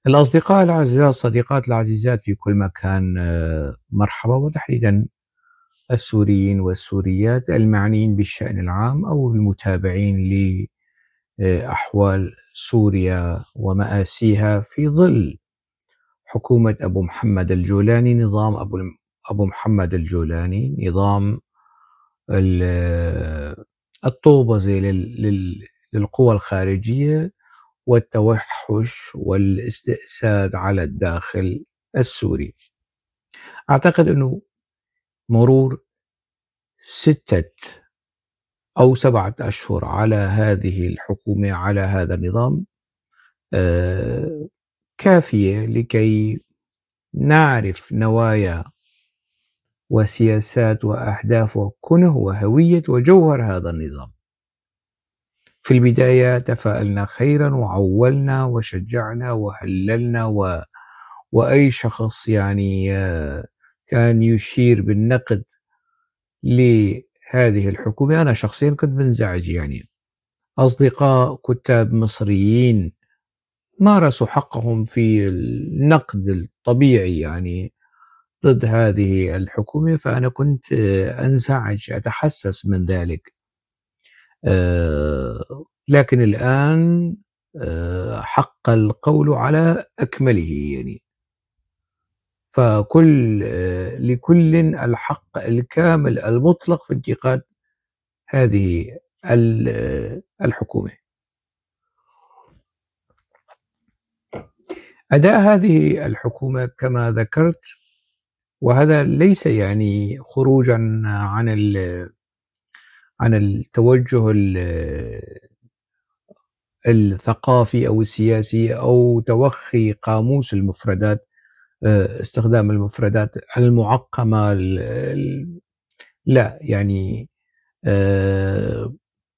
الأصدقاء الأعزاء، الصديقات العزيزات في كل مكان، مرحبا، وتحديدا السوريين والسوريات المعنيين بالشأن العام أو المتابعين لأحوال سوريا ومآسيها في ظل حكومة أبو محمد الجولاني، نظام أبو محمد الجولاني، نظام الطوبزة للقوى الخارجية والتوحش والاستئساد على الداخل السوري. أعتقد أنه مرور 6 أو 7 أشهر على هذه الحكومة، على هذا النظام، كافية لكي نعرف نوايا وسياسات وأهداف وكنه وهوية وجوهر هذا النظام. في البداية تفاءلنا خيرا وعولنا وشجعنا وهللنا، وأي شخص يعني كان يشير بالنقد لهذه الحكومة أنا شخصيا كنت منزعج. يعني أصدقاء كتاب مصريين مارسوا حقهم في النقد الطبيعي يعني ضد هذه الحكومة، فأنا كنت أنزعج، أتحسس من ذلك. لكن الآن حق القول على أكمله، يعني لكل الحق الكامل المطلق في انتقاد هذه الحكومة. أداء هذه الحكومة كما ذكرت، وهذا ليس يعني خروجا عن التوجه الثقافي أو السياسي أو توخي قاموس المفردات، استخدام المفردات المعقمة، لا يعني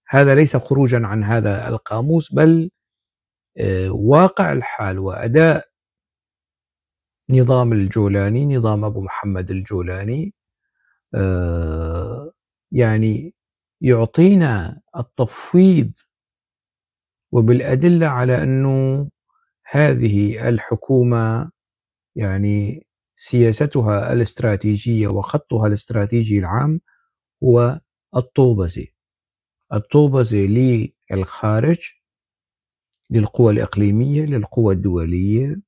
هذا ليس خروجا عن هذا القاموس، بل واقع الحال وأداء نظام الجولاني، نظام أبو محمد الجولاني، يعني يعطينا التفويض وبالأدلة على أنه هذه الحكومة يعني سياستها الاستراتيجية وخطها الاستراتيجي العام هو الطوبزة، الطوبزة للخارج، للقوى الإقليمية، للقوى الدولية.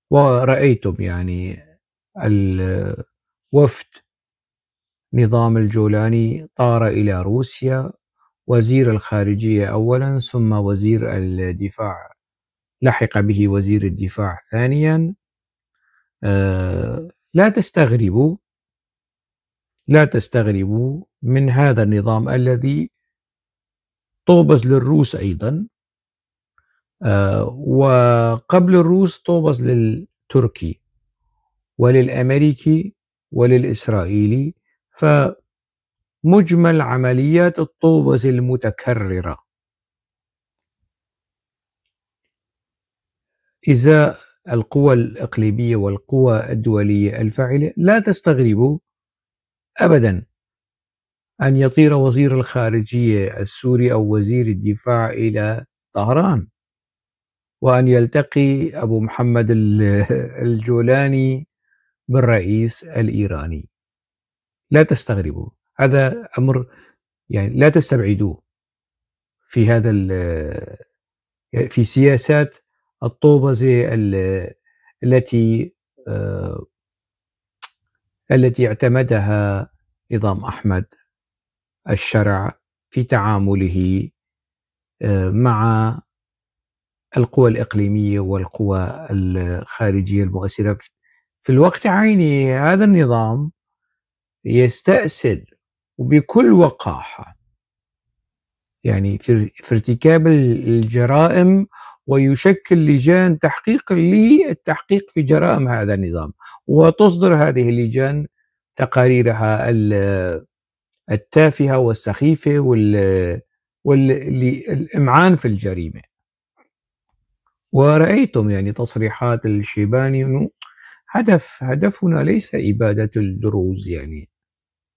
ورأيتم يعني الوفد نظام الجولاني طار إلى روسيا، وزير الخارجية أولا ثم وزير الدفاع، لحق به وزير الدفاع ثانيا. لا تستغربوا من هذا النظام الذي طوبز للروس أيضا، وقبل الروس طوبز للتركي وللأمريكي وللإسرائيلي. فمجمل عمليات الطوبز المتكررة إزاء القوى الإقليمية والقوى الدولية الفاعلة، لا تستغربوا أبدا أن يطير وزير الخارجية السوري أو وزير الدفاع إلى طهران، وأن يلتقي أبو محمد الجولاني بالرئيس الإيراني. لا تستغربوا، هذا أمر يعني لا تستبعدوه في هذا في سياسات الطوبزة التي التي اعتمدها نظام أحمد الشرع في تعامله مع القوى الإقليمية والقوى الخارجية المؤثرة. في الوقت عينه هذا النظام يستأسد وبكل وقاحة يعني في ارتكاب الجرائم، ويشكل لجان تحقيق للتحقيق في جرائم هذا النظام، وتصدر هذه اللجان تقاريرها التافهة والسخيفة والإمعان في الجريمة. ورأيتم يعني تصريحات الشيباني أنه هدفنا ليس إبادة الدروز، يعني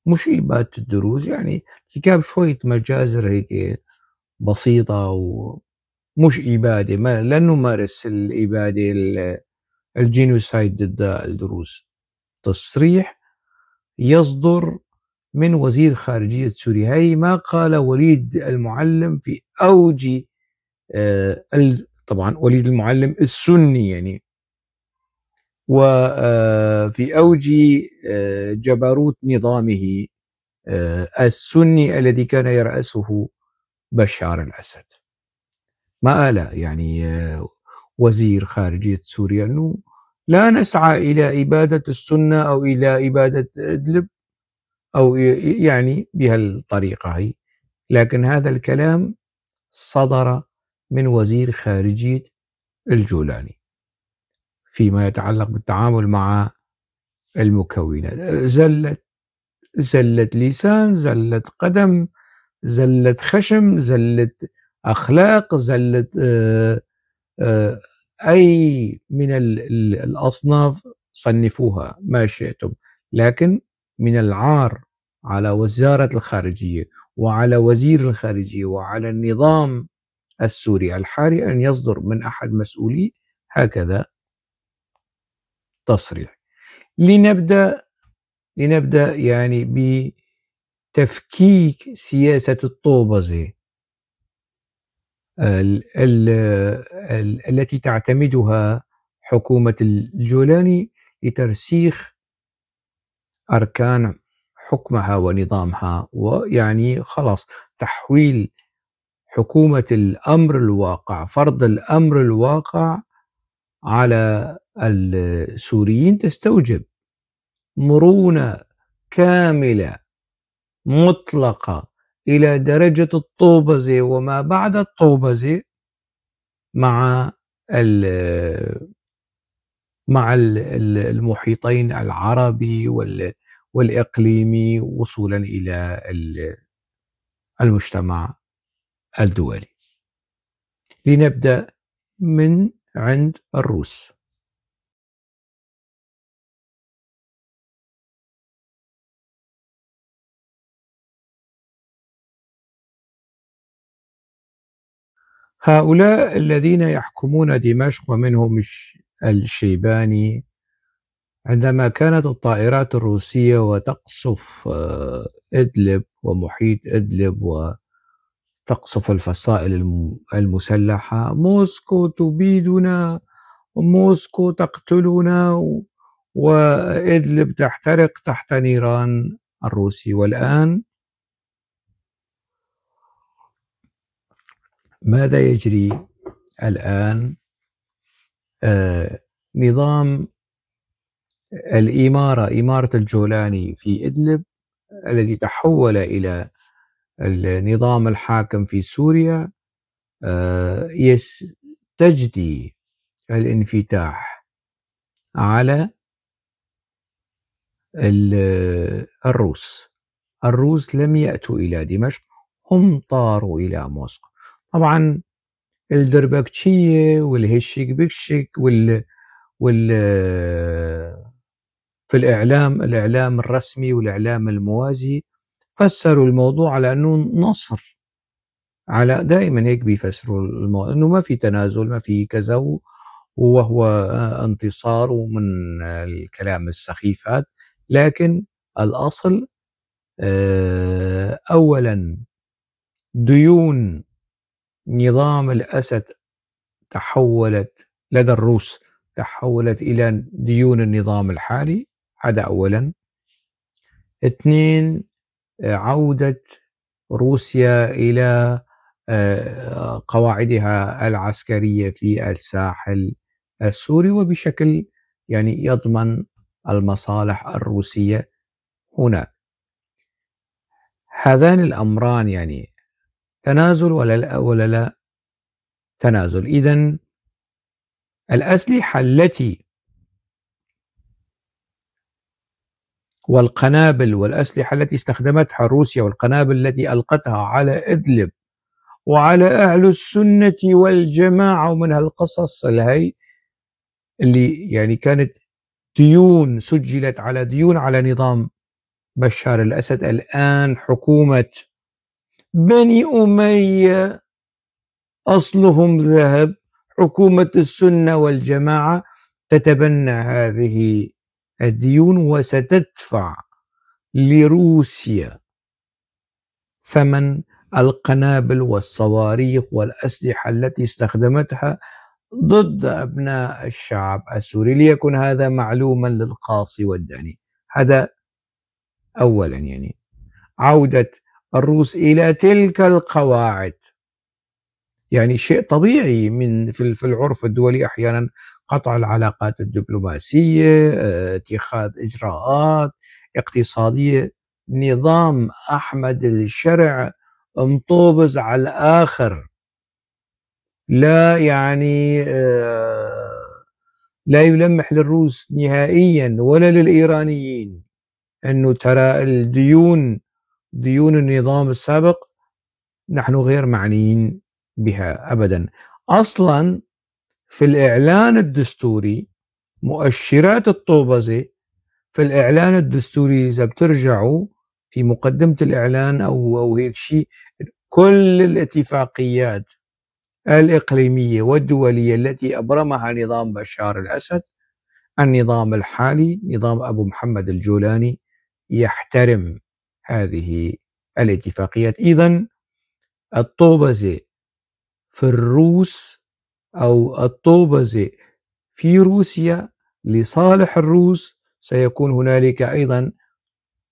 مش إبادة الدروز، يعني ارتكاب شوية مجازر هيك بسيطة مش إبادة، ما لن نمارس الإبادة الجينوسايد ضد الدروز. تصريح يصدر من وزير خارجية سوريا، هي ما قال وليد المعلم في أوج طبعا وليد المعلم السني يعني، وفي أوج جبروت نظامه السني الذي كان يرأسه بشار الأسد. ما قال يعني وزير خارجية سوريا أنه لا نسعى إلى إبادة السنة أو إلى إبادة إدلب أو يعني بهالطريقة هي، لكن هذا الكلام صدر من وزير خارجية الجولاني فيما يتعلق بالتعامل مع المكونات. زلت لسان، زلت قدم، زلت خشم، زلت أخلاق، زلت أي من الأصناف صنفوها ما شئتم، لكن من العار على وزارة الخارجية وعلى وزير الخارجية وعلى النظام السوري الحالي أن يصدر من أحد مسؤولي هكذا تصريح. لنبدأ يعني بتفكيك سياسة الطوبزة التي تعتمدها حكومة الجولاني لترسيخ أركان حكمها ونظامها، ويعني خلاص تحويل حكومة الأمر الواقع، فرض الأمر الواقع على السوريين تستوجب مرونة كاملة مطلقة إلى درجة الطوبزة وما بعد الطوبزة مع المحيطين العربي والإقليمي وصولا إلى المجتمع الدولي. لنبدأ من عند الروس. هؤلاء الذين يحكمون دمشق ومنهم الشيباني، عندما كانت الطائرات الروسية وتقصف إدلب ومحيط إدلب وتقصف الفصائل المسلحة، موسكو تبيدنا، موسكو تقتلنا، وإدلب تحترق تحت نيران الروسي. والآن ماذا يجري الآن؟ نظام إمارة الجولاني في إدلب الذي تحول إلى النظام الحاكم في سوريا يستجدي الانفتاح على الروس لم يأتوا إلى دمشق، هم طاروا إلى موسكو. طبعا الدربكشية والهشك بكشك في الإعلام الرسمي والإعلام الموازي فسروا الموضوع على أنه نصر، على دائما هيك بيفسروا الموضوع أنه ما في تنازل، ما في كذا، وهو انتصار، ومن الكلام السخيف هذا. لكن الأصل أولا ديون نظام الأسد تحولت لدى الروس، تحولت إلى ديون النظام الحالي، هذا أولا. اثنين، عودة روسيا إلى قواعدها العسكرية في الساحل السوري، وبشكل يعني يضمن المصالح الروسية هنا. هذان الأمران يعني تنازل ولا لا تنازل؟ إذن الأسلحة والقنابل والأسلحة التي استخدمتها روسيا والقنابل التي ألقتها على إدلب وعلى أهل السنة والجماعة ومن هالقصص اللي يعني كانت ديون، سجلت على ديون على نظام بشار الأسد. الآن حكومة بني أمية أصلهم ذهب. حكومة السنة والجماعة تتبنى هذه الديون وستدفع لروسيا ثمن القنابل والصواريخ والأسلحة التي استخدمتها ضد أبناء الشعب السوري، ليكن هذا معلوما للقاصي والداني. هذا أولا. يعني عودة الروس إلى تلك القواعد يعني شيء طبيعي في العرف الدولي، أحيانا قطع العلاقات الدبلوماسية، اتخاذ إجراءات اقتصادية. نظام أحمد الشرع مطوبز على الآخر، لا يعني لا يلمح للروس نهائيا ولا للإيرانيين أنه ترى ديون النظام السابق نحن غير معنيين بها أبدا. أصلا في الإعلان الدستوري مؤشرات الطوبزة في الإعلان الدستوري، إذا بترجعوا في مقدمة الإعلان أو هيك شيء، كل الاتفاقيات الإقليمية والدولية التي أبرمها نظام بشار الأسد، النظام الحالي نظام أبو محمد الجولاني، يحترم هذه الاتفاقيات. إذن الطوبزة في الروس أو الطوبزة في روسيا لصالح الروس، سيكون هنالك أيضا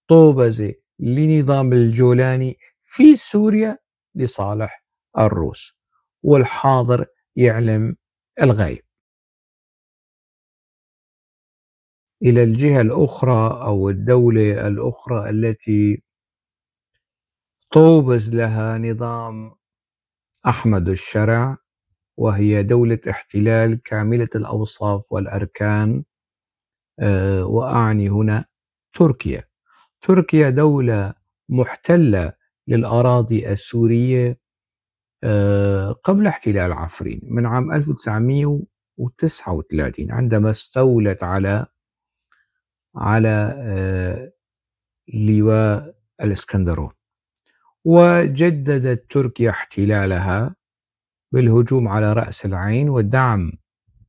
طوبزة لنظام الجولاني في سوريا لصالح الروس، والحاضر يعلم الغيب. إلى الجهة الأخرى أو الدولة الأخرى التي طوبز لها نظام أحمد الشرع، وهي دولة احتلال كاملة الأوصاف والأركان، وأعني هنا تركيا. تركيا دولة محتلة للأراضي السورية قبل احتلال عفرين من عام 1939، عندما استولت على لواء الإسكندرون، وجددت تركيا احتلالها بالهجوم على رأس العين ودعم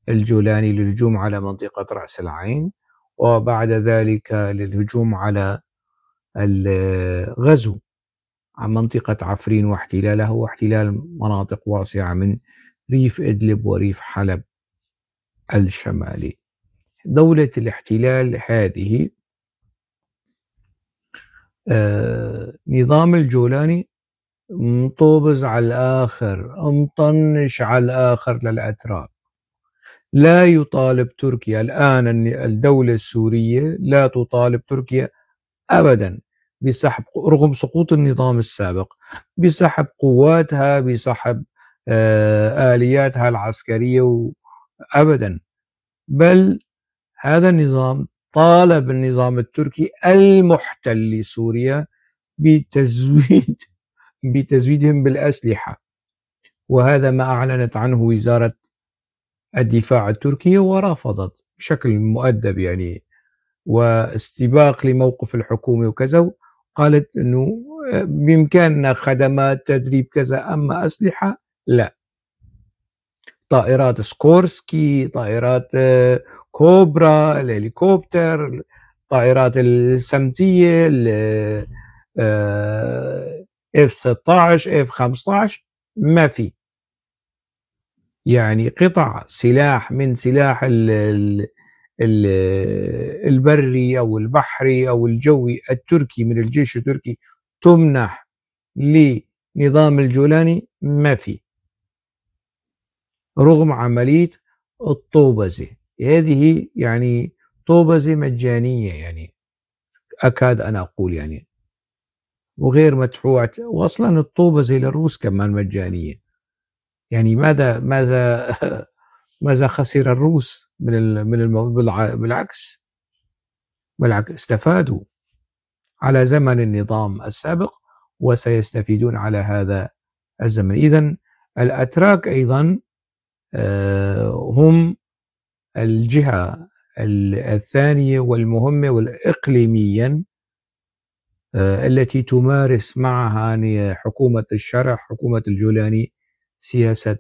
الجولاني للهجوم على منطقة رأس العين، وبعد ذلك للهجوم على الغزو عن منطقة عفرين واحتلالها واحتلال مناطق واسعة من ريف إدلب وريف حلب الشمالي. دولة الاحتلال هذه نظام الجولاني مطوبز على الآخر، مطنش على الآخر للأتراك. لا يطالب تركيا الآن، الدولة السورية لا تطالب تركيا أبدا بسحب، رغم سقوط النظام السابق، بسحب قواتها، بسحب آلياتها العسكرية أبدا. بل هذا النظام طالب النظام التركي المحتل لسوريا بتزويدهم بالأسلحة، وهذا ما أعلنت عنه وزارة الدفاع التركية، ورفضت بشكل مؤدب يعني واستباق لموقف الحكومة وكذا، قالت أنه بإمكاننا خدمات تدريب كذا، أما أسلحة لا. طائرات سكورسكي، طائرات كوبرا، الهليكوبتر، الطائرات السمتية، F-16 F-15 ما في. يعني قطع سلاح من سلاح البري أو البحري أو الجوي التركي من الجيش التركي تمنح لنظام الجولاني ما في، رغم عملية الطوبزة هذه. يعني طوبزة مجانية، يعني أكاد أنا أقول يعني، وغير مدفوعة. وأصلا الطوبزة للروس كمان مجانية. يعني ماذا خسر الروس من الموضوع؟ بالعكس استفادوا على زمن النظام السابق، وسيستفيدون على هذا الزمن. إذن الأتراك أيضا هم الجهة الثانية والمهمة والإقليميا التي تمارس معها حكومة الشرع، حكومة الجولاني، سياسة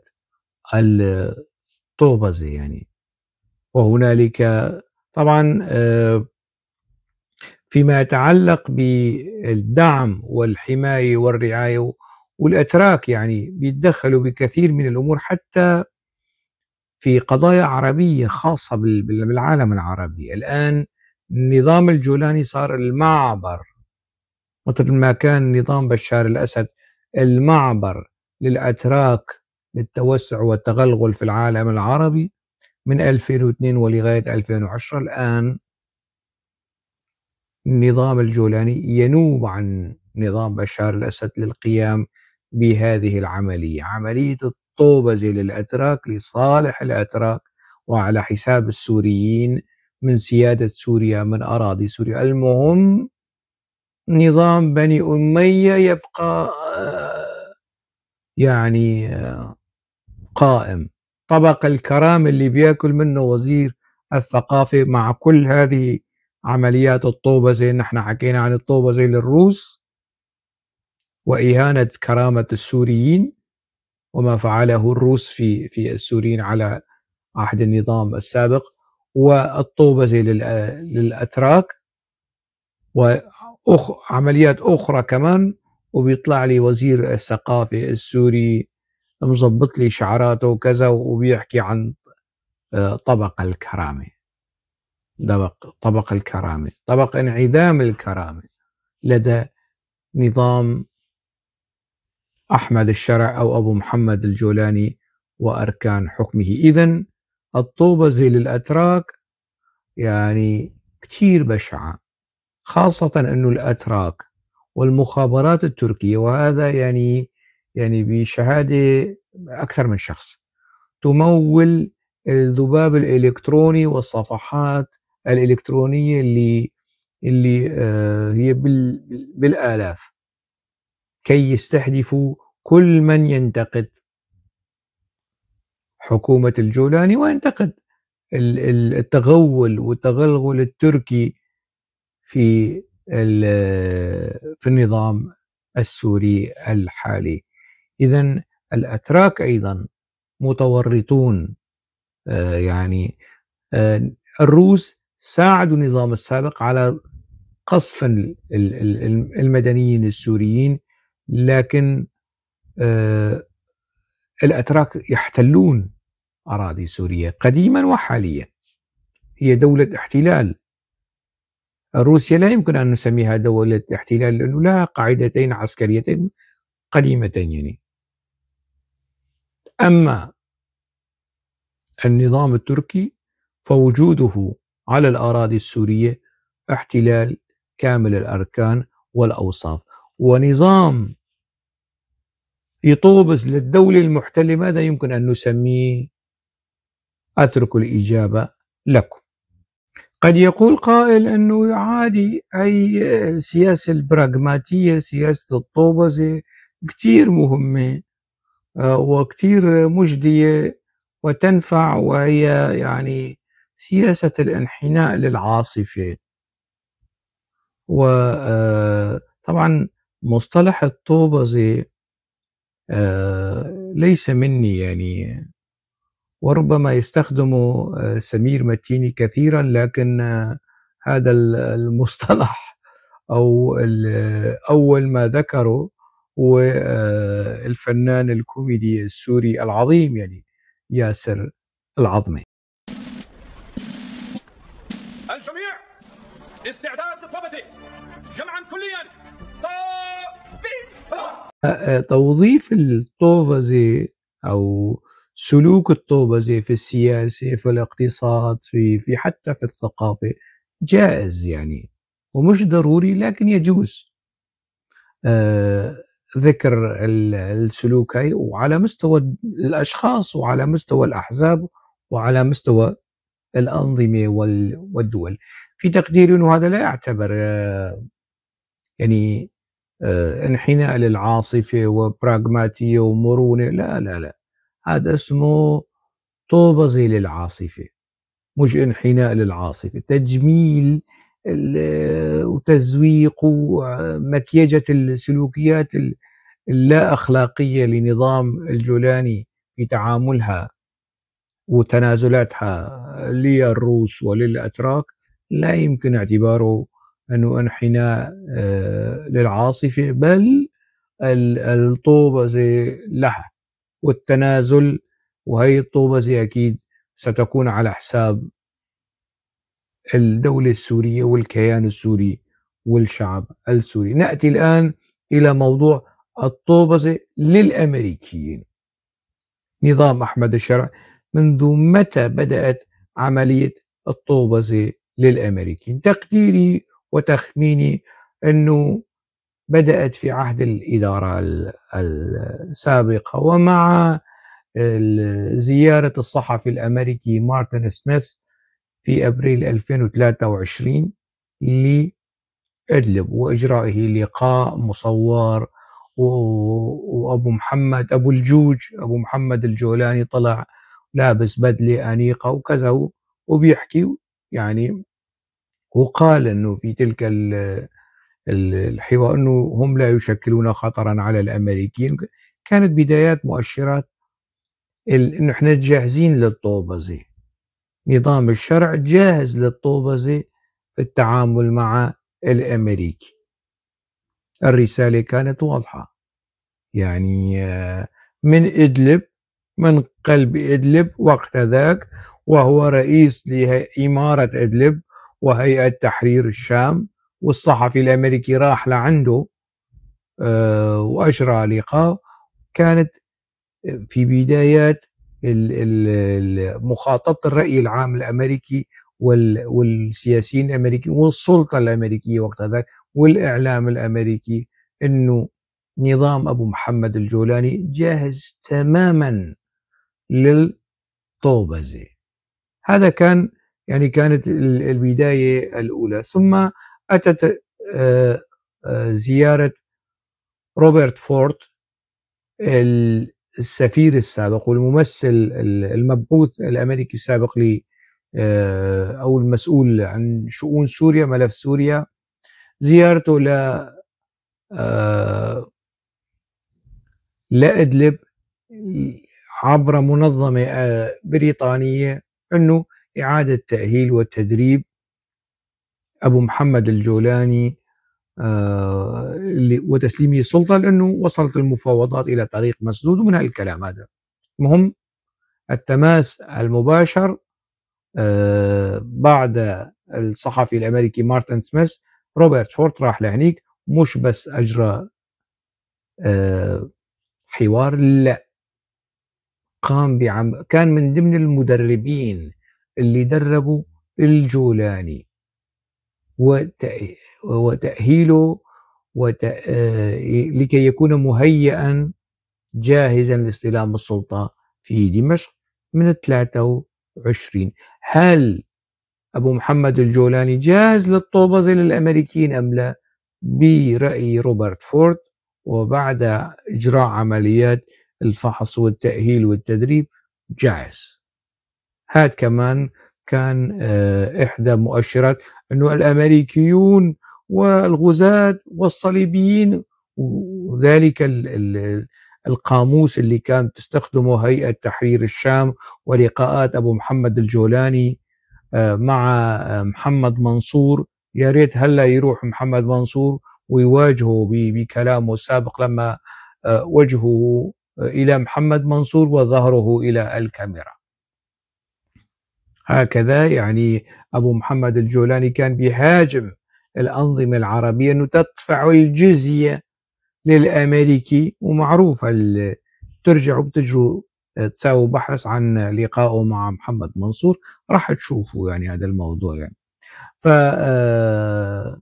الطوبزي يعني. وهنالك طبعا فيما يتعلق بالدعم والحماية والرعاية، والأتراك يعني بيتدخلوا بكثير من الأمور حتى في قضايا عربية خاصة بالعالم العربي. الآن النظام الجولاني صار المعبر، مثل ما كان نظام بشار الأسد المعبر للأتراك للتوسع والتغلغل في العالم العربي من 2002 ولغاية 2010. الآن النظام الجولاني ينوب عن نظام بشار الأسد للقيام بهذه العملية، عملية الطوبزة للأتراك لصالح الأتراك وعلى حساب السوريين من سيادة سوريا، من أراضي سوريا. المهم نظام بني أمية يبقى يعني قائم. طبق الكرامة اللي بياكل منه وزير الثقافة مع كل هذه عمليات الطوبزة. نحن حكينا عن الطوبزة للروس وإهانة كرامة السوريين وما فعله الروس في السوريين على عهد النظام السابق، والطوبزة للأتراك وعمليات أخرى كمان. وبيطلع لي وزير الثقافة السوري مظبط لي شعراته وكذا وبيحكي عن طبق الكرامة، طبق الكرامة، طبق انعدام الكرامة لدى نظام أحمد الشرع أو أبو محمد الجولاني وأركان حكمه. إذن الطوبزة للأتراك يعني كتير بشعة، خاصة أنه الأتراك والمخابرات التركية، وهذا يعني بشهادة أكثر من شخص، تمول الذباب الإلكتروني والصفحات الإلكترونية اللي هي بالآلاف كي يستهدفوا كل من ينتقد حكومة الجولاني وينتقد التغول والتغلغل التركي في النظام السوري الحالي. إذن الأتراك أيضا متورطون. يعني الروس ساعدوا النظام السابق على قصف المدنيين السوريين، لكن الأتراك يحتلون أراضي سوريا قديما وحاليا، هي دولة احتلال. روسيا لا يمكن أن نسميها دولة احتلال لأنه لها قاعدتين عسكريتين قديمتين يعني. أما النظام التركي فوجوده على الأراضي السورية احتلال كامل الأركان والأوصاف، ونظام يطوبز للدولة المحتلة ماذا يمكن أن نسميه؟ أترك الإجابة لكم. قد يقول قائل أنه عادي، أي السياسة البراغماتية سياسة الطوبزة كتير مهمة وكتير مجدية وتنفع، وهي يعني سياسة الانحناء للعاصفة. وطبعا مصطلح الطوبزة ليس مني يعني، وربما يستخدمه سمير متيني كثيرا، لكن هذا المصطلح أو أول ما ذكره هو الفنان الكوميدي السوري العظيم يعني ياسر العظمي. الجميع استعداد للطوبزة جمعا كليا. توظيف الطوبزة أو سلوك الطوبزة في السياسة، في الاقتصاد، في حتى في الثقافة جائز يعني ومش ضروري، لكن يجوز ذكر السلوك هاي، وعلى مستوى الأشخاص وعلى مستوى الأحزاب وعلى مستوى الأنظمة والدول. في تقديري أنه هذا لا يعتبر يعني انحناء للعاصفة وبراغماتية ومرونة، لا لا لا، هذا اسمه طوبزة للعاصفة مش انحناء للعاصفة. تجميل وتزويق ومكيجة السلوكيات اللا أخلاقية لنظام الجولاني في تعاملها وتنازلاتها للروس وللأتراك لا يمكن اعتباره أنه انحناء للعاصفة، بل الطوبة لها والتنازل، وهي الطوبة أكيد ستكون على حساب الدولة السورية والكيان السوري والشعب السوري. نأتي الآن إلى موضوع الطوبة للأمريكيين. نظام أحمد الشرع، منذ متى بدأت عملية الطوبة للأمريكيين؟ تقديري وتخميني أنه بدأت في عهد الإدارة السابقة، ومع زيارة الصحفي الأمريكي مارتن سميث في أبريل 2023 لإدلب وإجرائه لقاء مصور، وأبو محمد أبو الجوج أبو محمد الجولاني طلع لابس بدلة أنيقة وكذا وبيحكي يعني، وقال أنه في تلك الحوار أنه هم لا يشكلون خطرا على الأمريكيين. كانت بدايات مؤشرات أنه احنا جاهزين للطوبة، نظام الشرع جاهز للطوبة في التعامل مع الأمريكي. الرسالة كانت واضحة يعني من إدلب، من قلب إدلب وقت ذاك، وهو رئيس لإمارة إدلب وهيئة تحرير الشام، والصحفي الأمريكي راح لعنده وأجرى لقاء. كانت في بدايات مخاطبة الرأي العام الأمريكي والسياسيين الأمريكيين والسلطة الأمريكية وقت ذاك والإعلام الأمريكي أنه نظام أبو محمد الجولاني جاهز تماما للطوبة. هذا كان يعني كانت البداية الأولى. ثم أتت زيارة روبرت فورد السفير السابق والممثل المبعوث الأمريكي السابق أو المسؤول عن شؤون سوريا، ملف سوريا. زيارته لإدلب عبر منظمة بريطانية أنه إعادة تأهيل وتدريب أبو محمد الجولاني وتسليمه السلطة، لأنه وصلت المفاوضات إلى طريق مسدود ومن هالكلام هذا. مهم التماس المباشر بعد الصحفي الأمريكي مارتن سميث، روبرت فورد راح لهنيك، مش بس أجرى حوار، لا، قام كان من ضمن المدربين اللي دربوا الجولاني وتأهيله لكي يكون مهيئا جاهزا لاستلام السلطة في دمشق من 23. هل أبو محمد الجولاني جاهز للطوبة للأمريكيين أم لا؟ برأي روبرت فورد وبعد إجراء عمليات الفحص والتأهيل والتدريب جاهز. هذا كمان كان إحدى مؤشرات أنه الأمريكيون والغزاة والصليبيين، وذلك القاموس اللي كان تستخدمه هيئة تحرير الشام ولقاءات أبو محمد الجولاني مع محمد منصور. يا ريت هلا يروح محمد منصور ويواجهه بكلامه السابق لما وجهه إلى محمد منصور وظهره إلى الكاميرا. هكذا يعني أبو محمد الجولاني كان بيهاجم الأنظمة العربية أنه تدفع الجزية للأمريكي، ومعروف ترجعوا بتجروا تساووا بحث عن لقائه مع محمد منصور راح تشوفوا يعني هذا الموضوع يعني. فاللقاء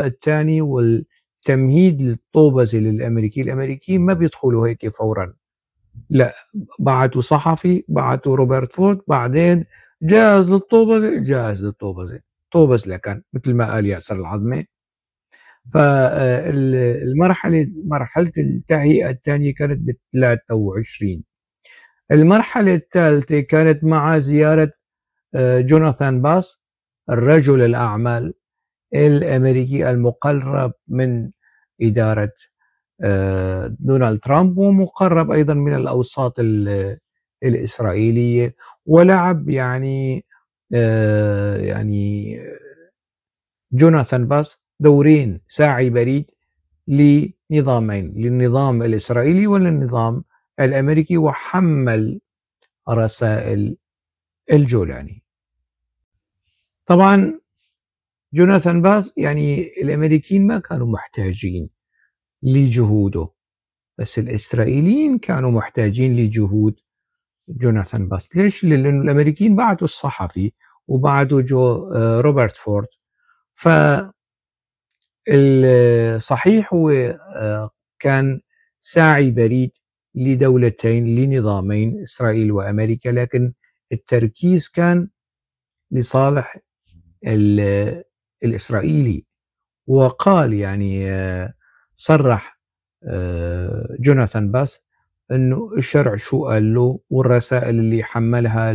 الثاني والتمهيد للطوبة للأمريكيين، الأمريكيين ما بيدخلوا هيك فورا، لا، بعتوا صحفي، بعتوا روبرت فورد، بعدين جاهز للطوبة، جاهز للطوبة، طوبز لكان مثل ما قال ياسر العظمي. مرحلة التهيئة الثانية كانت ب 23. المرحلة الثالثة كانت مع زيارة جوناثان باس، الرجل الأعمال الأمريكي المقرب من إدارة دونالد ترامب، ومقرب أيضًا من الأوساط الإسرائيلية، ولعب يعني جوناثان باس دورين ساعي بريد لنظامين، للنظام الإسرائيلي وللنظام الأمريكي، وحمّل رسائل الجولاني. طبعًا جوناثان باس يعني الأمريكيين ما كانوا محتاجين لجهوده، بس الإسرائيليين كانوا محتاجين لجهود جوناثان باس. ليش؟ لأنه الأمريكيين بعتوا الصحفي وبعتوا روبرت فورد. صحيح هو كان ساعي بريد لدولتين، لنظامين، إسرائيل وأمريكا، لكن التركيز كان لصالح الإسرائيلي. وقال يعني صرح جوناثان باس إنه الشرع شو قال له، والرسائل اللي حمّلها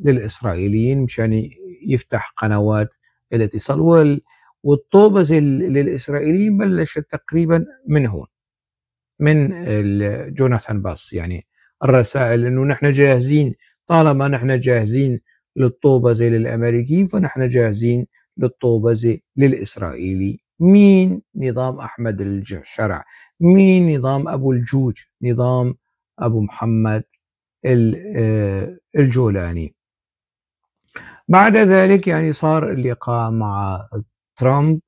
للإسرائيليين مشان يفتح قنوات الاتصال، والطوبة للإسرائيليين بلشت تقريبًا من هون، من جوناثان باس. يعني الرسائل إنه نحن جاهزين، طالما نحن جاهزين للطوبة للأمريكيين، فنحن جاهزين للطوبة للإسرائيلي. مين؟ نظام أحمد الشرع. مين؟ نظام أبو الجوج، نظام أبو محمد الجولاني. بعد ذلك يعني صار اللقاء مع ترامب،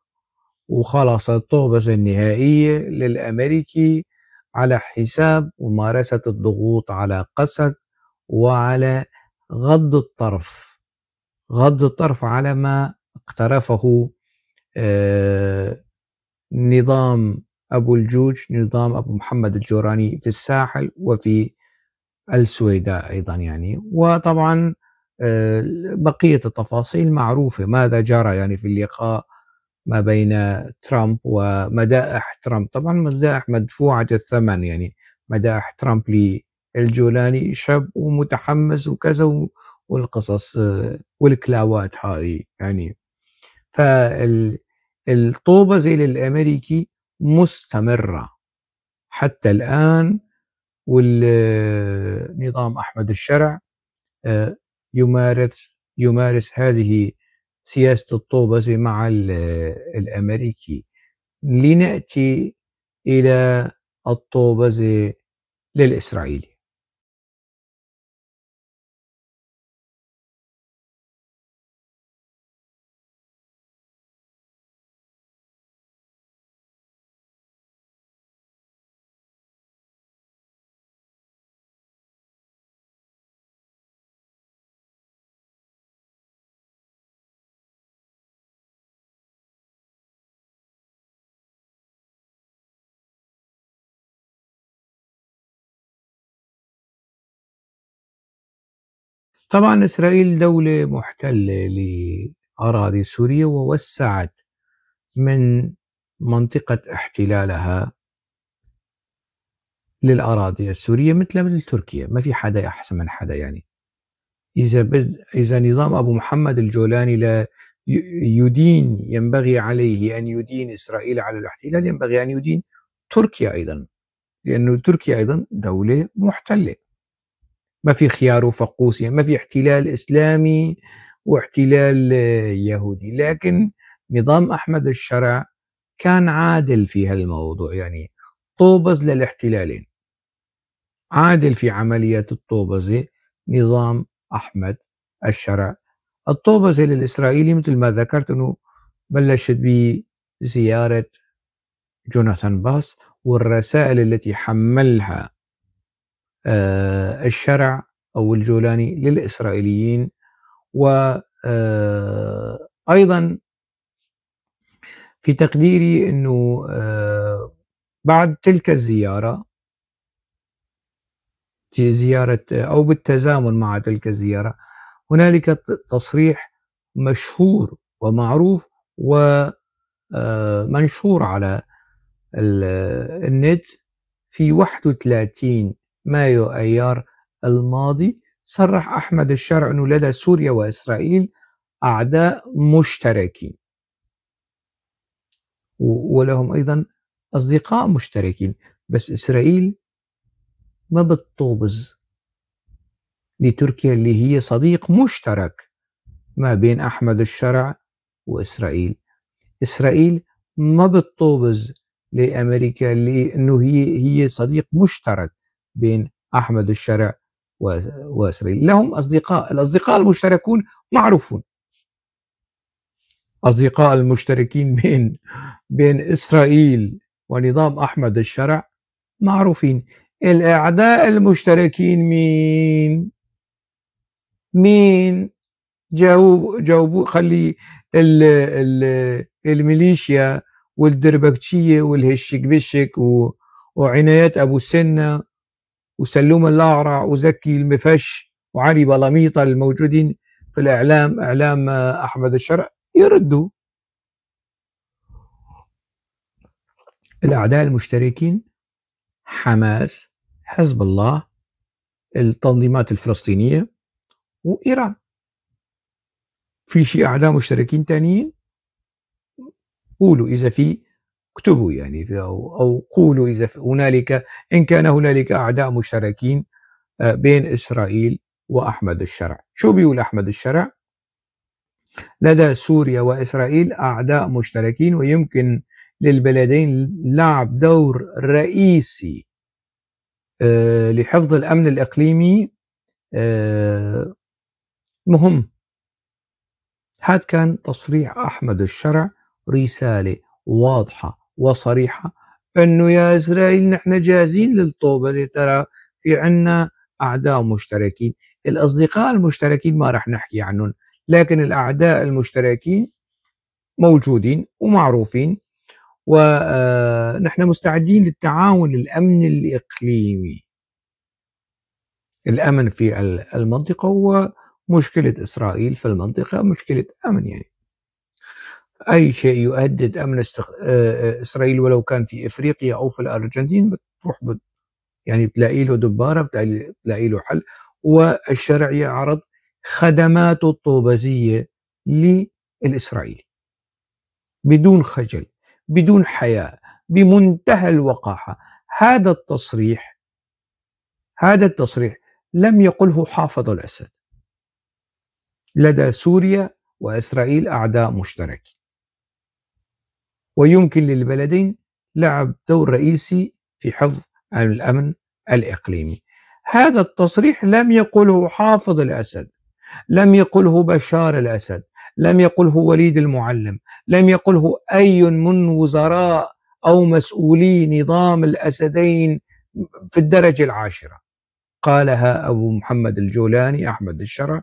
وخلص الطوبة النهائية للأمريكي على حساب ممارسة الضغوط على قسد، وعلى غض الطرف، غض الطرف على ما اقترفه نظام أبو الجوج، نظام أبو محمد الجولاني في الساحل وفي السويداء أيضًا يعني. وطبعًا بقية التفاصيل معروفة، ماذا جرى يعني في اللقاء ما بين ترامب ومدائح ترامب. طبعًا مدائح مدفوعة الثمن، يعني مدائح ترامب للجولاني شاب ومتحمس وكذا، والقصص والكلاوات هذه يعني. الطوبة زي الأمريكي مستمرة حتى الآن، والنظام أحمد الشرع يمارس هذه سياسة الطوبة مع الأمريكي. لنأتي إلى الطوبة للإسرائيلي. طبعًا إسرائيل دولة محتلة لأراضي سوريا، ووسّعت من منطقة احتلالها للأراضي السورية مثل تركيا. ما في حدا أحسن من حدا يعني. إذا نظام أبو محمد الجولاني لا ينبغي عليه أن يدين إسرائيل على الاحتلال، ينبغي أن يدين تركيا أيضًا، لأنه تركيا أيضًا دولة محتلة. ما في خيار وفقوس، يعني ما في احتلال إسلامي واحتلال يهودي. لكن نظام أحمد الشرع كان عادل في هالموضوع، يعني طوبز للاحتلالين، عادل في عملية الطوبزة نظام أحمد الشرع. الطوبزة للإسرائيلي مثل ما ذكرت أنه بلشت بزيارة جوناثان باس، والرسائل التي حملها الشرع أو الجولاني للإسرائيليين. وأيضا في تقديري أنه بعد تلك الزيارة، زيارة أو بالتزامن مع تلك الزيارة، هنالك تصريح مشهور ومعروف ومنشور على النت في 31 مايو أيار الماضي. صرح أحمد الشرع أنه لدى سوريا وإسرائيل أعداء مشتركين، ولهم أيضا أصدقاء مشتركين، بس إسرائيل ما بتطوبز لتركيا اللي هي صديق مشترك ما بين أحمد الشرع وإسرائيل. إسرائيل ما بتطوبز لأمريكا لأنه هي صديق مشترك بين أحمد الشرع وإسرائيل. لهم أصدقاء، الأصدقاء المشتركون معروفون. أصدقاء المشتركين بين إسرائيل ونظام أحمد الشرع معروفين. الأعداء المشتركين مين؟ جاوبوا. خلي الميليشيا والدربكتشية والهشك بشك وعنايات أبو سنة وسلوم اللاعرع وزكي المفش وعلي بلاميطة الموجودين في الإعلام، إعلام أحمد الشرع، يردوا. الأعداء المشتركين حماس، حزب الله، التنظيمات الفلسطينية، وإيران. في شيء أعداء مشتركين تانيين؟ قولوا إذا في، اكتبوا يعني، أو قولوا إذا هنالك، إن كان هنالك أعداء مشتركين بين إسرائيل وأحمد الشرع. شو بيقول أحمد الشرع؟ لدى سوريا وإسرائيل أعداء مشتركين، ويمكن للبلدين لعب دور رئيسي لحفظ الأمن الإقليمي مهم. هذا كان تصريح أحمد الشرع، رسالة واضحة وصريحة أنه يا إسرائيل نحن جاهزين للطوبة، ترى في عنا أعداء مشتركين. الأصدقاء المشتركين ما رح نحكي عنهم، لكن الأعداء المشتركين موجودين ومعروفين، ونحن مستعدين للتعاون الأمن الإقليمي. الأمن في المنطقة هو مشكلة إسرائيل في المنطقة، مشكلة أمن يعني. أي شيء يهدد أمن إسرائيل ولو كان في إفريقيا أو في الأرجنتين بتروح يعني بتلاقي له دبارة، بتلاقي له حل. والشرع يعرض خدماته الطوبزية للإسرائيلي بدون خجل، بدون حياء، بمنتهى الوقاحة. هذا التصريح لم يقله حافظ الأسد. لدى سوريا وإسرائيل أعداء مشتركين، ويمكن للبلدين لعب دور رئيسي في حفظ الأمن الإقليمي. هذا التصريح لم يقله حافظ الأسد، لم يقله بشار الأسد، لم يقله وليد المعلم، لم يقله أي من وزراء أو مسؤولي نظام الأسدين في الدرجة العاشرة. قالها أبو محمد الجولاني أحمد الشرع،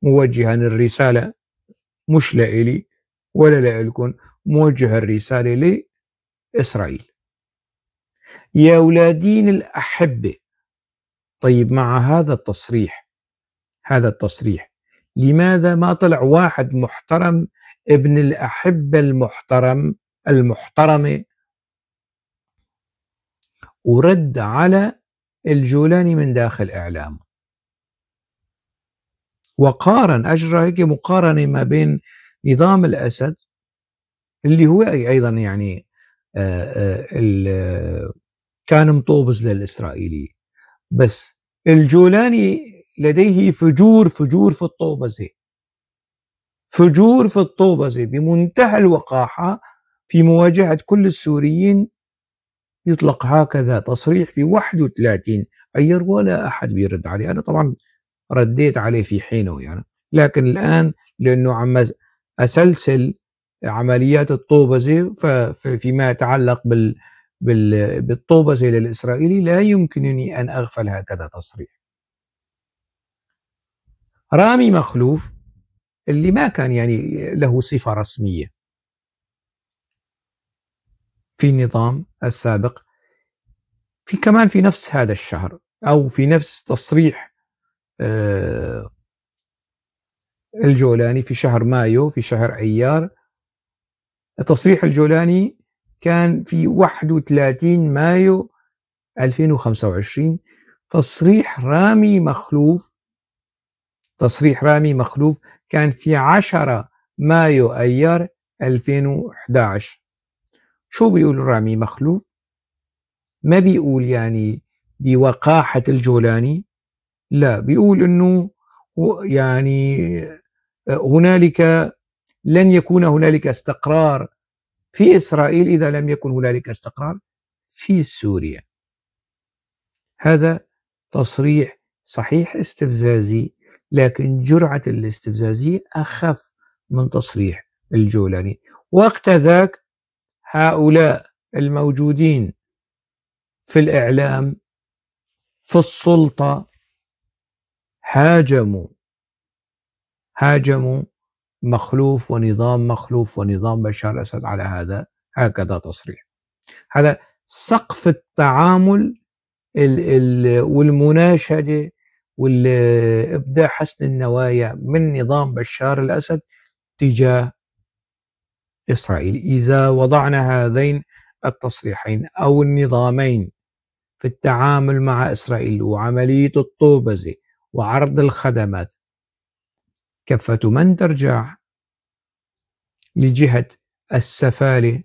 موجها الرسالة مش لإلي ولا لإلكم، موجه الرسالة لإسرائيل. يا أولادين الأحبة، طيب مع هذا التصريح لماذا ما طلع واحد محترم ابن الأحبة المحترمة ورد على الجولاني من داخل إعلامه، وقارن، أجرى هيك مقارنة ما بين نظام الأسد اللي هو أيضا يعني كان مطوبز للإسرائيلي، بس الجولاني لديه فجور في الطوبزة، فجور في الطوبزة بمنتهى الوقاحة في مواجهة كل السوريين. يطلق هكذا تصريح في 31 أيار ولا أحد بيرد عليه. أنا طبعا رديت عليه في حينه يعني، لكن الآن لأنه عم أسلسل عمليات الطوبزة فيما يتعلق بالطوبزة للإسرائيلي لا يمكنني أن أغفل هكذا تصريح. رامي مخلوف اللي ما كان يعني له صفة رسمية في النظام السابق، كمان في نفس هذا الشهر أو في نفس تصريح الجولاني في شهر مايو، في شهر أيار، تصريح الجولاني كان في 31 مايو 2025. تصريح رامي مخلوف كان في 10 مايو أيار 2011. شو بيقول رامي مخلوف؟ ما بيقول يعني بوقاحة الجولاني، لا بيقول إنه يعني هنالك لن يكون هنالك استقرار في إسرائيل إذا لم يكن هنالك استقرار في سوريا. هذا تصريح صحيح استفزازي، لكن جرعة الاستفزازية أخف من تصريح الجولاني. وقت ذاك هؤلاء الموجودين في الإعلام في السلطة هاجموا مخلوف ونظام مخلوف ونظام بشار الأسد على هكذا تصريح. هذا سقف التعامل والمناشدة والإبداع حسن النوايا من نظام بشار الأسد تجاه إسرائيل. إذا وضعنا هذين التصريحين أو النظامين في التعامل مع إسرائيل وعملية الطوبزة وعرض الخدمات، كفة من ترجع لجهة السفالة؟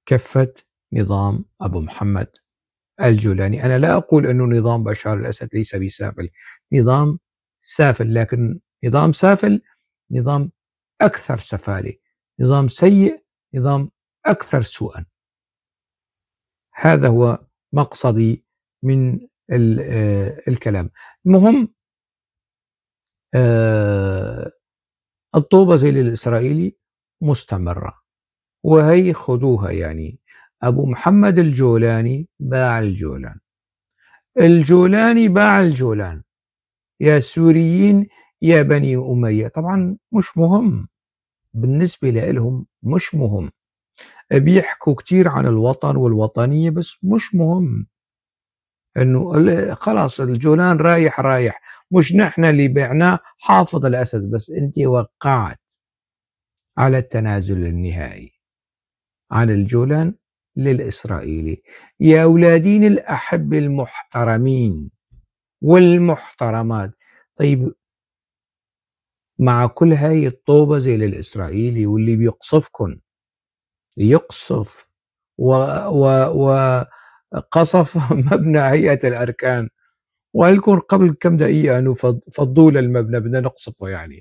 كفة نظام أبو محمد الجولاني. أنا لا أقول أنه نظام بشار الأسد ليس بسافل، نظام سافل، لكن نظام سافل نظام أكثر سفالة، نظام سيء، نظام أكثر سوءا. هذا هو مقصدي من الكلام. المهم الطوبة زي الإسرائيلي مستمرة، وهي خذوها يعني. أبو محمد الجولاني باع الجولان، الجولاني باع الجولان، يا سوريين يا بني أمية. طبعا مش مهم بالنسبة لهم، مش مهم. بيحكوا كتير عن الوطن والوطنية، بس مش مهم انه خلاص الجولان رايح، مش نحن اللي بعناه، حافظ الأسد، بس انت وقعت على التنازل النهائي عن الجولان للإسرائيلي. يا أولادين الأحب المحترمين والمحترمات، طيب مع كل هاي الطوبة زي للإسرائيلي واللي بيقصفكن، يقصف وقصف مبنى هيئة الأركان، وقالكم قبل كم دقيقة أنه فضوا للمبنى بدنا نقصفه يعني،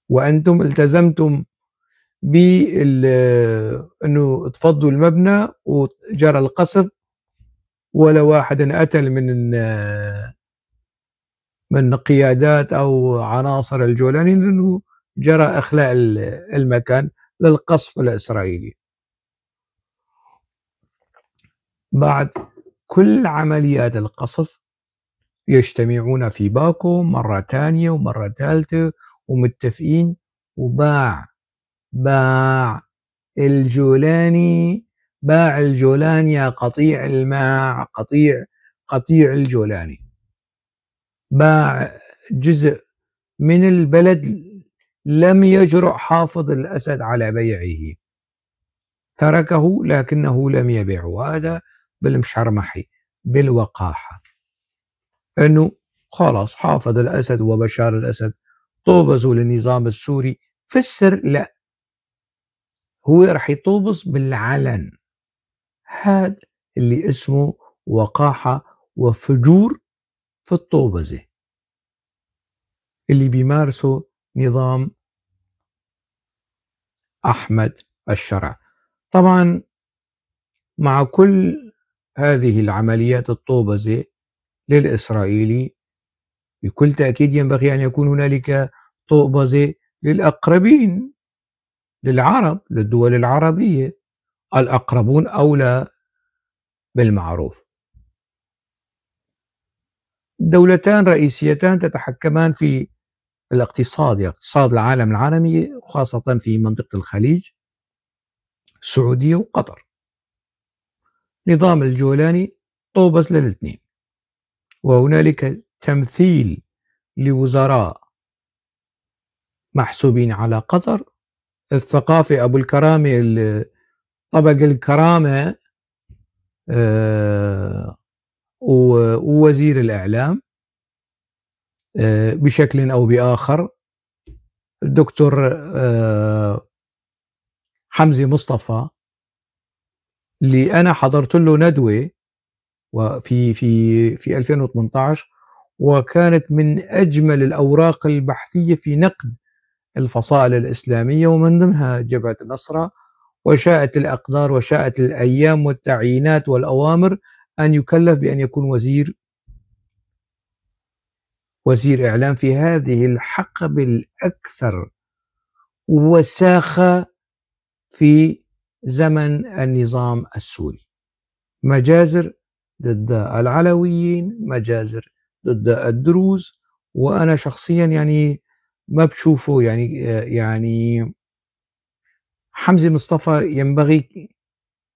وأنتم التزمتم أنه تفضوا المبنى وجرى القصف، ولا واحد انقتل من قيادات أو عناصر الجولاني، لأنه جرى إخلاء المكان للقصف الإسرائيلي. بعد كل عمليات القصف يجتمعون في باكو مرة ثانية ومرة ثالثة ومتفقين، باع الجولاني، باع الجولاني يا قطيع الماع، قطيع الجولاني باع جزء من البلد لم يجرؤ حافظ الأسد على بيعه، تركه لكنه لم يبيعه. هذا بالمشرمحي، بالوقاحة، أنه خلاص حافظ الأسد وبشار الأسد طوبزوا للنظام السوري في السر، لا، هو رح يطوبز بالعلن. هذا اللي اسمه وقاحة وفجور في الطوبزة اللي بيمارسه نظام أحمد الشرع. طبعا مع كل هذه العمليات الطوبزة للإسرائيلي، بكل تأكيد ينبغي أن يكون هنالك طوبزة للأقربين، للعرب، للدول العربية. الأقربون أولى بالمعروف. دولتان رئيسيتان تتحكمان في الاقتصاد، اقتصاد العالم العالمي، خاصة في منطقة الخليج، السعودية وقطر. نظام الجولاني طوبز للاثنين، وهنالك تمثيل لوزراء محسوبين على قطر، الثقافي أبو الكرامة، طبق الكرامة، ووزير الإعلام بشكل أو بآخر، الدكتور حمزة مصطفى اللي أنا حضرت له ندوة في 2018، وكانت من أجمل الأوراق البحثية في نقد الفصائل الإسلامية، ومن ضمنها جبهة النصرة. وشاءت الأقدار وشاءت الأيام والتعيينات والأوامر أن يكلف بأن يكون وزير إعلام في هذه الحقبة الأكثر وساخة في زمن النظام السوري. مجازر ضد العلويين، مجازر ضد الدروز. وأنا شخصيا يعني ما بشوفه يعني حمزة مصطفى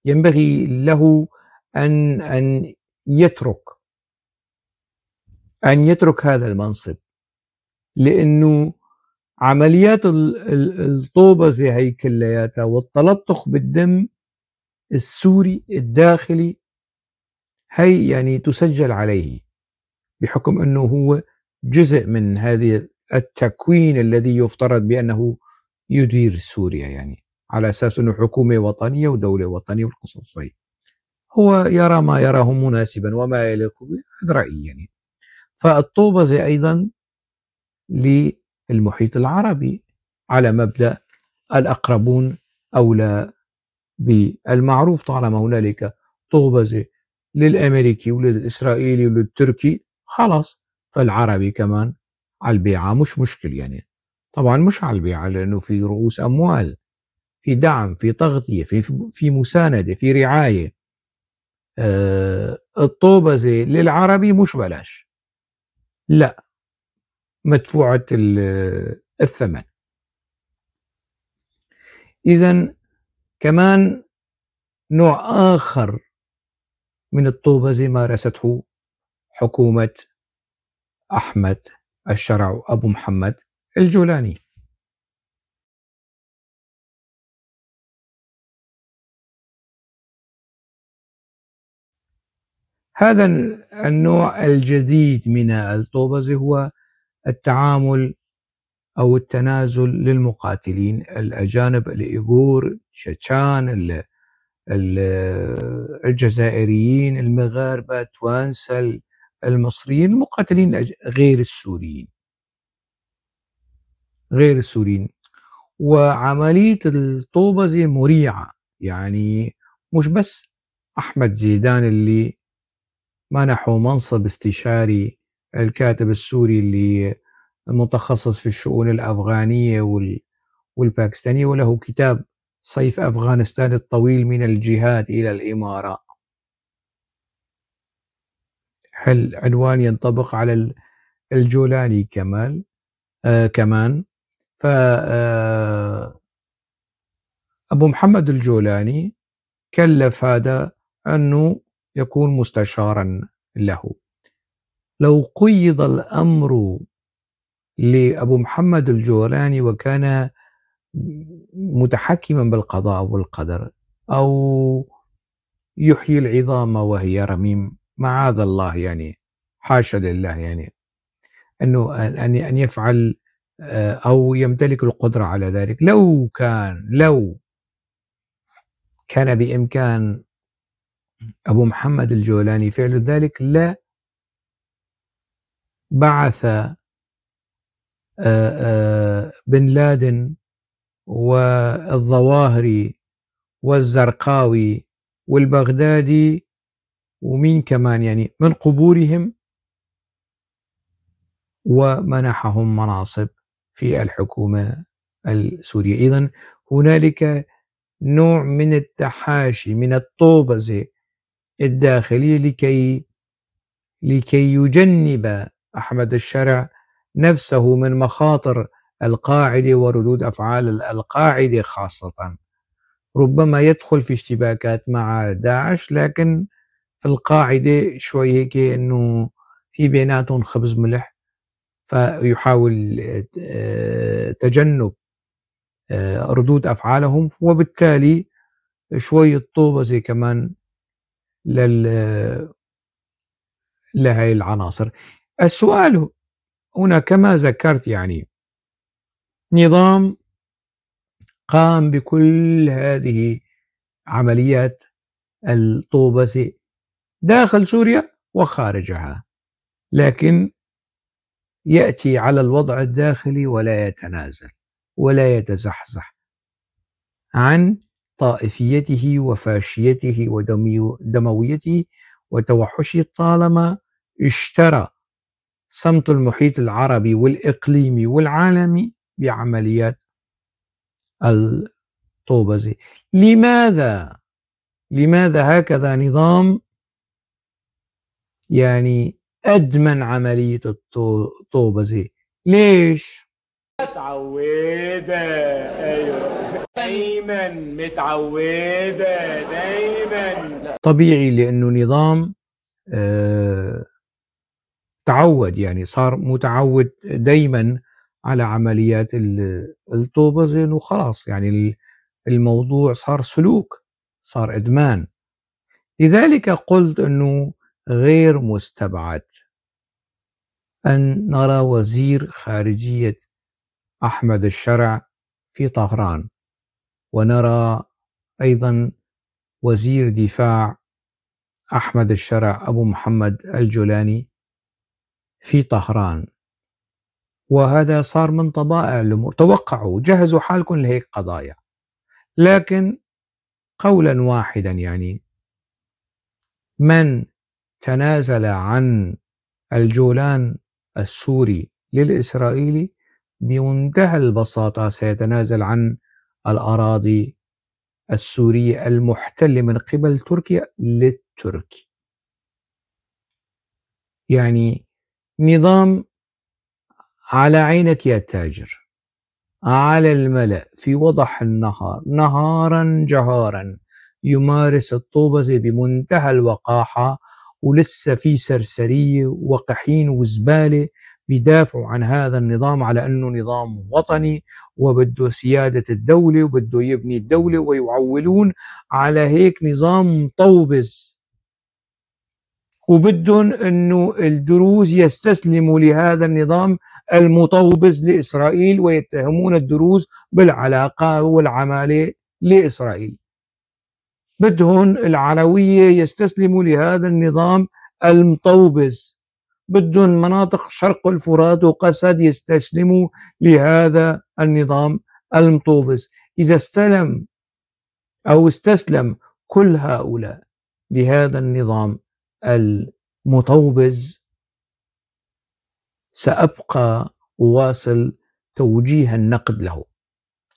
ينبغي له أن يترك هذا المنصب، لأنه عمليات الطوبزة هي كلياتها والتلطخ بالدم السوري الداخلي هي يعني تسجل عليه، بحكم أنه هو جزء من هذه التكوين الذي يفترض بأنه يدير سوريا، يعني على أساس أنه حكومة وطنية ودولة وطنية والقصص هي. هو يرى ما يراه مناسبا وما يليق به، هذا رأيي يعني. فالطوبزة أيضا للمحيط العربي على مبدأ الأقربون أولى بالمعروف، طالما هنالك طوبزة للأمريكي وللإسرائيلي وللتركي خلاص، فالعربي كمان على البيعة، مش مشكل يعني. طبعا مش على البيعة، لأنه في رؤوس أموال، في دعم، في تغطية، في مساندة، في رعاية. الطوبزة للعربي مش بلاش، لا، مدفوعة الثمن. إذا كمان نوع آخر من الطوبزة مارسته حكومة أحمد الشرع أبو محمد الجولاني. هذا النوع الجديد من الطوبزة هو التعامل أو التنازل للمقاتلين الأجانب، الإيغور، الشيشان، الجزائريين، المغاربة، التوانسة، المصريين، المقاتلين غير السوريين. وعملية الطوبزة مريعة، يعني مش بس أحمد زيدان اللي منحه منصب استشاري، الكاتب السوري اللي متخصص في الشؤون الأفغانية والباكستانية، وله كتاب صيف أفغانستان الطويل من الجهاد إلى الإمارة. هل عنوان ينطبق على الجولاني كمان. ف أبو محمد الجولاني كلف هذا أنه يكون مستشارا له. لو قيض الأمر لأبو محمد الجولاني وكان متحكما بالقضاء والقدر، أو يحيي العظام وهي رميم، معاذ الله يعني، حاشا لله يعني أنه أن يفعل أو يمتلك القدرة على ذلك. لو كان بإمكان أبو محمد الجولاني فعل ذلك، لا بعث بن لادن والظواهري والزرقاوي والبغدادي ومين كمان يعني من قبورهم، ومنحهم مناصب في الحكومة السورية. إذن هنالك نوع من التحاشي، من الطوبزة الداخلية، لكي يجنب أحمد الشرع نفسه من مخاطر القاعدة وردود أفعال القاعدة خاصة. ربما يدخل في اشتباكات مع داعش، لكن في القاعدة شوي هيك إنه في بيناتهم خبز ملح، فيحاول تجنب ردود أفعالهم، وبالتالي شوية طوبة زي كمان لهي العناصر. السؤال هنا كما ذكرت، يعني نظام قام بكل هذه عمليات الطوبزي داخل سوريا وخارجها، لكن يأتي على الوضع الداخلي ولا يتنازل ولا يتزحزح عن طائفيته وفاشيته ودمويته وتوحشه، طالما اشترى صمت المحيط العربي والإقليمي والعالمي بعمليات الطوبزي. لماذا هكذا نظام يعني أدمن عملية الطوبزي؟ ليش؟ متعودة. أيوة دايما متعودة دايما. طبيعي، لأنه نظام تعود، يعني صار متعود دايما على عمليات الطوبزي، وخلاص يعني الموضوع صار سلوك، صار إدمان. لذلك قلت أنه غير مستبعد أن نرى وزير خارجية أحمد الشرع في طهران، ونرى أيضا وزير دفاع أحمد الشرع أبو محمد الجولاني في طهران. وهذا صار من طبائع الأمور. توقعوا، جهزوا حالكم لهيك قضايا. لكن قولا واحدا، يعني من تنازل عن الجولان السوري للإسرائيلي بمنتهى البساطة سيتنازل عن الأراضي السورية المحتلة من قبل تركيا للتركي. يعني نظام على عينك يا تاجر، على الملأ في وضح النهار، نهارا جهارا، يمارس الطوبزي بمنتهى الوقاحة، ولسه في سرسرية وقحين وزبالة بيدافعوا عن هذا النظام على أنه نظام وطني وبده سيادة الدولة وبده يبني الدولة، ويعولون على هيك نظام مطوبز، وبدهم أنه الدروز يستسلموا لهذا النظام المطوبز لإسرائيل، ويتهمون الدروز بالعلاقة والعمالة لإسرائيل. بدهم العلوية يستسلموا لهذا النظام المطوبز، بدهم مناطق شرق الفرات وقسد يستسلموا لهذا النظام المطوبز. إذا استسلم كل هؤلاء لهذا النظام المطوبز، سأبقى أواصل توجيه النقد له،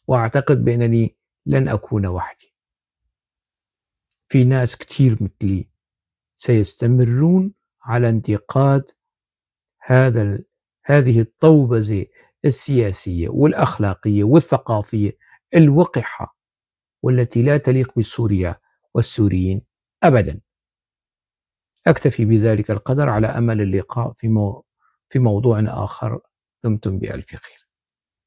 وأعتقد بأنني لن أكون وحدي. في ناس كتير مثلي سيستمرون على انتقاد هذه الطوبزة السياسية والأخلاقية والثقافية الوقحة، والتي لا تليق بسوريا والسوريين أبدا. أكتفي بذلك القدر، على أمل اللقاء في موضوع آخر. دمتم بألف خير.